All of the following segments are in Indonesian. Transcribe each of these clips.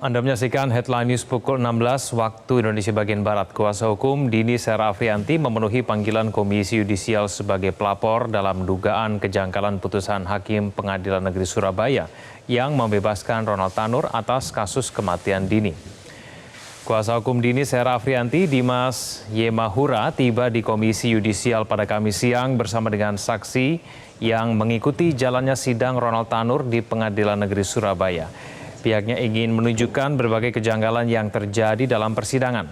Anda menyaksikan headline news pukul 16 waktu Indonesia bagian Barat. Kuasa hukum Dini Sera Afrianti memenuhi panggilan Komisi Yudisial sebagai pelapor dalam dugaan kejanggalan putusan Hakim Pengadilan Negeri Surabaya yang membebaskan Ronald Tanur atas kasus kematian Dini. Kuasa hukum Dini Sera Afrianti, Dimas Yemahura, tiba di Komisi Yudisial pada Kamis siang bersama dengan saksi yang mengikuti jalannya sidang Ronald Tanur di Pengadilan Negeri Surabaya. Pihaknya ingin menunjukkan berbagai kejanggalan yang terjadi dalam persidangan.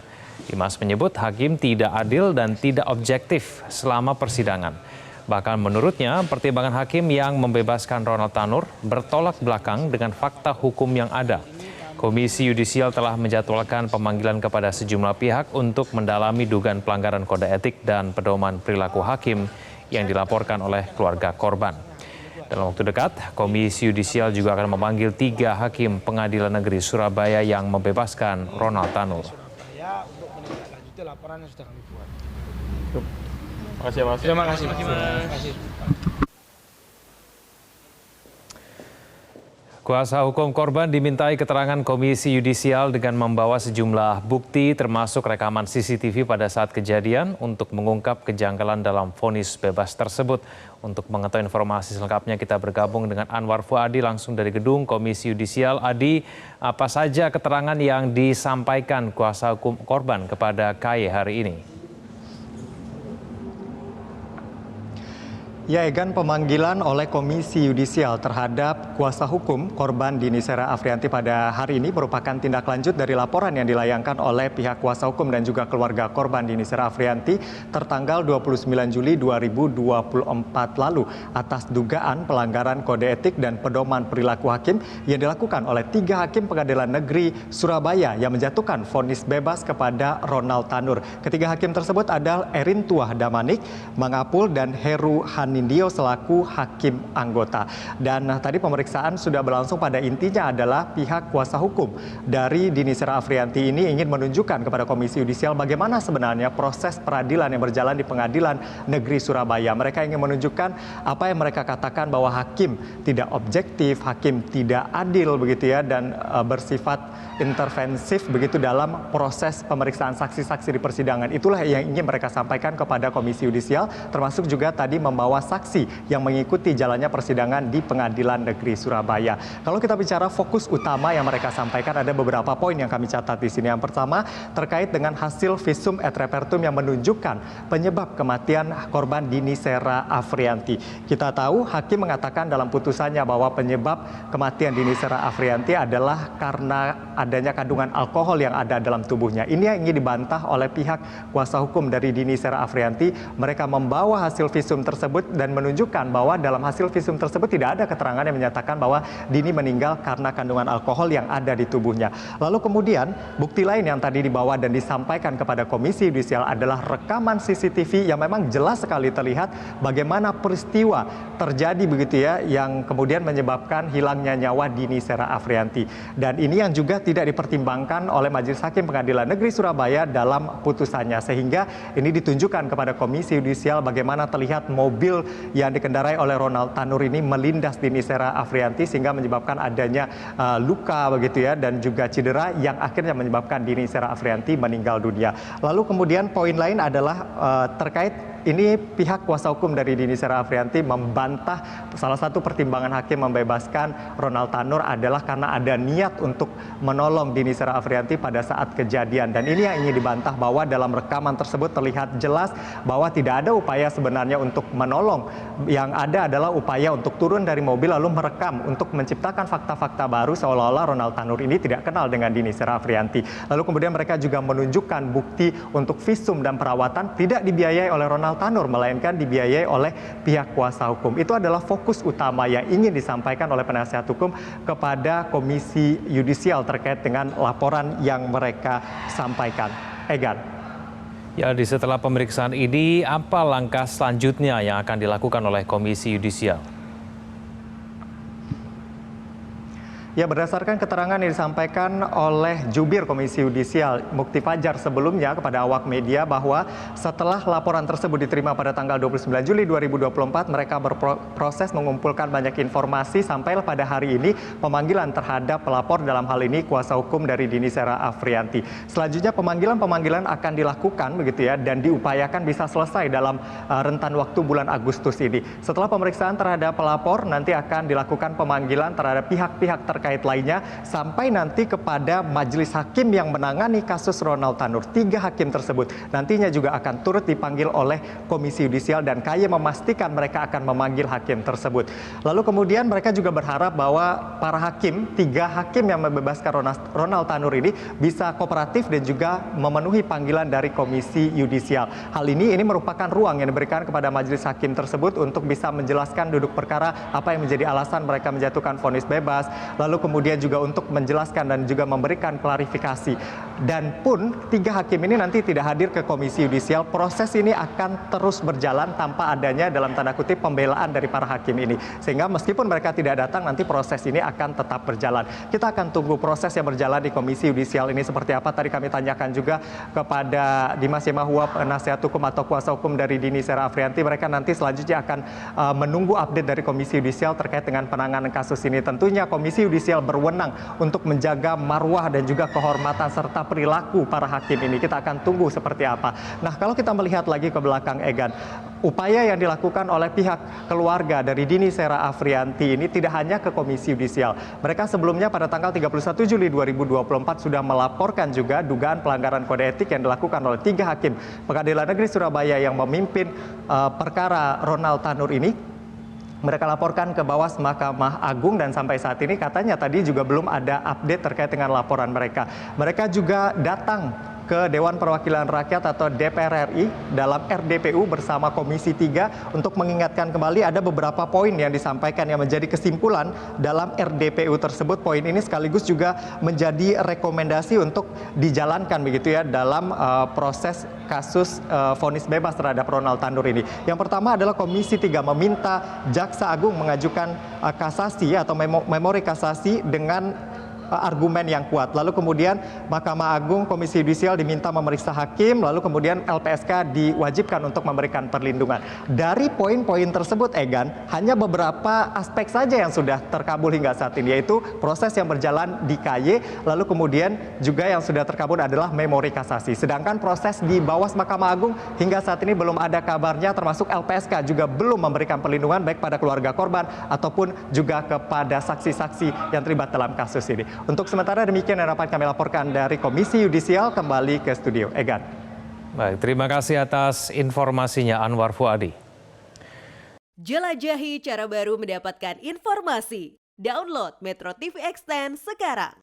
Dimas menyebut hakim tidak adil dan tidak objektif selama persidangan. Bahkan menurutnya, pertimbangan hakim yang membebaskan Ronald Tanur bertolak belakang dengan fakta hukum yang ada. Komisi Yudisial telah menjadwalkan pemanggilan kepada sejumlah pihak untuk mendalami dugaan pelanggaran kode etik dan pedoman perilaku hakim yang dilaporkan oleh keluarga korban. Dalam waktu dekat, Komisi Yudisial juga akan memanggil 3 hakim Pengadilan Negeri Surabaya yang membebaskan Ronald Tanur. Terima kasih. Kuasa hukum korban dimintai keterangan Komisi Yudisial dengan membawa sejumlah bukti termasuk rekaman CCTV pada saat kejadian untuk mengungkap kejanggalan dalam vonis bebas tersebut. Untuk mengetahui informasi selengkapnya kita bergabung dengan Anwar Fuadi langsung dari gedung Komisi Yudisial. Adi, apa saja keterangan yang disampaikan kuasa hukum korban kepada KY hari ini? Ya, Egan, pemanggilan oleh Komisi Yudisial terhadap kuasa hukum korban Dini Sera Afrianti pada hari ini merupakan tindak lanjut dari laporan yang dilayangkan oleh pihak kuasa hukum dan juga keluarga korban Dini Sera Afrianti tertanggal 29 Juli 2024 lalu atas dugaan pelanggaran kode etik dan pedoman perilaku hakim yang dilakukan oleh 3 hakim Pengadilan Negeri Surabaya yang menjatuhkan vonis bebas kepada Ronald Tanur. Ketiga hakim tersebut adalah Erin Tuah Damanik, Mang Apul, dan Heru Hanindio selaku hakim anggota. Dan tadi pemeriksaan sudah berlangsung, pada intinya adalah pihak kuasa hukum dari Dini Sera Afrianti ini ingin menunjukkan kepada Komisi Yudisial bagaimana sebenarnya proses peradilan yang berjalan di Pengadilan Negeri Surabaya. Mereka ingin menunjukkan apa yang mereka katakan bahwa hakim tidak objektif, hakim tidak adil begitu ya, dan bersifat intervensif begitu dalam proses pemeriksaan saksi-saksi di persidangan. Itulah yang ingin mereka sampaikan kepada Komisi Yudisial, termasuk juga tadi membawa saksi yang mengikuti jalannya persidangan di Pengadilan Negeri Surabaya. Kalau kita bicara fokus utama yang mereka sampaikan, ada beberapa poin yang kami catat di sini. Yang pertama terkait dengan hasil visum et repertum yang menunjukkan penyebab kematian korban Dini Sera Afrianti. Kita tahu hakim mengatakan dalam putusannya bahwa penyebab kematian Dini Sera Afrianti adalah karena adanya kandungan alkohol yang ada dalam tubuhnya. Ini yang ingin dibantah oleh pihak kuasa hukum dari Dini Sera Afrianti. Mereka membawa hasil visum tersebut dan menunjukkan bahwa dalam hasil visum tersebut tidak ada keterangan yang menyatakan bahwa Dini meninggal karena kandungan alkohol yang ada di tubuhnya. Lalu kemudian bukti lain yang tadi dibawa dan disampaikan kepada Komisi Yudisial adalah rekaman CCTV yang memang jelas sekali terlihat bagaimana peristiwa terjadi begitu ya, yang kemudian menyebabkan hilangnya nyawa Dini Sera Afrianti. Dan ini yang juga tidak dipertimbangkan oleh Majelis Hakim Pengadilan Negeri Surabaya dalam putusannya, sehingga ini ditunjukkan kepada Komisi Yudisial bagaimana terlihat mobil yang dikendarai oleh Ronald Tanur ini melindas Dini Sera Afrianti sehingga menyebabkan adanya luka begitu ya, dan juga cedera yang akhirnya menyebabkan Dini Sera Afrianti meninggal dunia. Lalu kemudian poin lain adalah terkait ini pihak kuasa hukum dari Dini Sera Afrianti membantah salah satu pertimbangan hakim membebaskan Ronald Tanur adalah karena ada niat untuk menolong Dini Sera Afrianti pada saat kejadian. Dan ini yang ingin dibantah bahwa dalam rekaman tersebut terlihat jelas bahwa tidak ada upaya sebenarnya untuk menolong. Yang ada adalah upaya untuk turun dari mobil lalu merekam untuk menciptakan fakta-fakta baru seolah-olah Ronald Tanur ini tidak kenal dengan Dini Sera Afrianti. Lalu kemudian mereka juga menunjukkan bukti untuk visum dan perawatan tidak dibiayai oleh Ronald Tanur, melainkan dibiayai oleh pihak kuasa hukum. Itu adalah fokus utama yang ingin disampaikan oleh penasihat hukum kepada Komisi Yudisial terkait dengan laporan yang mereka sampaikan. Egan. Ya, setelah pemeriksaan ini, apa langkah selanjutnya yang akan dilakukan oleh Komisi Yudisial? Ya, berdasarkan keterangan yang disampaikan oleh Jubir Komisi Yudisial Mukti Fajar sebelumnya kepada awak media bahwa setelah laporan tersebut diterima pada tanggal 29 Juli 2024, mereka berproses mengumpulkan banyak informasi sampai pada hari ini pemanggilan terhadap pelapor, dalam hal ini kuasa hukum dari Dini Sera Afrianti. Selanjutnya pemanggilan akan dilakukan begitu ya, dan diupayakan bisa selesai dalam rentan waktu bulan Agustus ini. Setelah pemeriksaan terhadap pelapor, nanti akan dilakukan pemanggilan terhadap pihak-pihak terkait lainnya sampai nanti kepada majelis hakim yang menangani kasus Ronald Tanur. 3 hakim tersebut nantinya juga akan turut dipanggil oleh Komisi Yudisial dan KY memastikan mereka akan memanggil hakim tersebut. Lalu kemudian mereka juga berharap bahwa para hakim, 3 hakim yang membebaskan Ronald Tanur ini bisa kooperatif dan juga memenuhi panggilan dari Komisi Yudisial. Hal ini merupakan ruang yang diberikan kepada majelis hakim tersebut untuk bisa menjelaskan duduk perkara, apa yang menjadi alasan mereka menjatuhkan vonis bebas, lalu kemudian juga untuk menjelaskan dan juga memberikan klarifikasi. Dan pun 3 hakim ini nanti tidak hadir ke Komisi Yudisial, proses ini akan terus berjalan tanpa adanya dalam tanda kutip pembelaan dari para hakim ini. Sehingga meskipun mereka tidak datang, nanti proses ini akan tetap berjalan. Kita akan tunggu proses yang berjalan di Komisi Yudisial ini seperti apa. Tadi kami tanyakan juga kepada Dimas Yemahua, penasihat hukum atau kuasa hukum dari Dini Sera Afrianti. Mereka nanti selanjutnya akan menunggu update dari Komisi Yudisial terkait dengan penanganan kasus ini. Tentunya Komisi Yudisial berwenang untuk menjaga marwah dan juga kehormatan serta perilaku para hakim ini. Kita akan tunggu seperti apa. Nah, kalau kita melihat lagi ke belakang, Egan, upaya yang dilakukan oleh pihak keluarga dari Dini Sera Afrianti ini tidak hanya ke Komisi Yudisial. Mereka sebelumnya pada tanggal 31 Juli 2024 sudah melaporkan juga dugaan pelanggaran kode etik yang dilakukan oleh 3 hakim Pengadilan Negeri Surabaya yang memimpin perkara Ronald Tanur ini. Mereka laporkan ke Bawas Mahkamah Agung dan sampai saat ini katanya tadi juga belum ada update terkait dengan laporan mereka. Mereka juga datang ke Dewan Perwakilan Rakyat atau DPR RI dalam RDPU bersama Komisi 3 untuk mengingatkan kembali ada beberapa poin yang disampaikan yang menjadi kesimpulan dalam RDPU tersebut. Poin ini sekaligus juga menjadi rekomendasi untuk dijalankan begitu ya dalam proses kasus vonis bebas terhadap Ronald Tanur ini. Yang pertama adalah Komisi 3 meminta Jaksa Agung mengajukan kasasi atau memori kasasi dengan argumen yang kuat. Lalu kemudian Mahkamah Agung, Komisi Yudisial diminta memeriksa hakim, lalu kemudian LPSK diwajibkan untuk memberikan perlindungan. Dari poin-poin tersebut, Egan, hanya beberapa aspek saja yang sudah terkabul hingga saat ini, yaitu proses yang berjalan di KY, lalu kemudian juga yang sudah terkabul adalah memori kasasi. Sedangkan proses di Bawas Mahkamah Agung hingga saat ini belum ada kabarnya, termasuk LPSK juga belum memberikan perlindungan baik pada keluarga korban ataupun juga kepada saksi-saksi yang terlibat dalam kasus ini. Untuk sementara demikian yang dapat kami laporkan dari Komisi Yudisial. Kembali ke studio, Egan. Baik, terima kasih atas informasinya Anwar Fuadi. Jelajahi cara baru mendapatkan informasi. Download Metro TV Extend sekarang.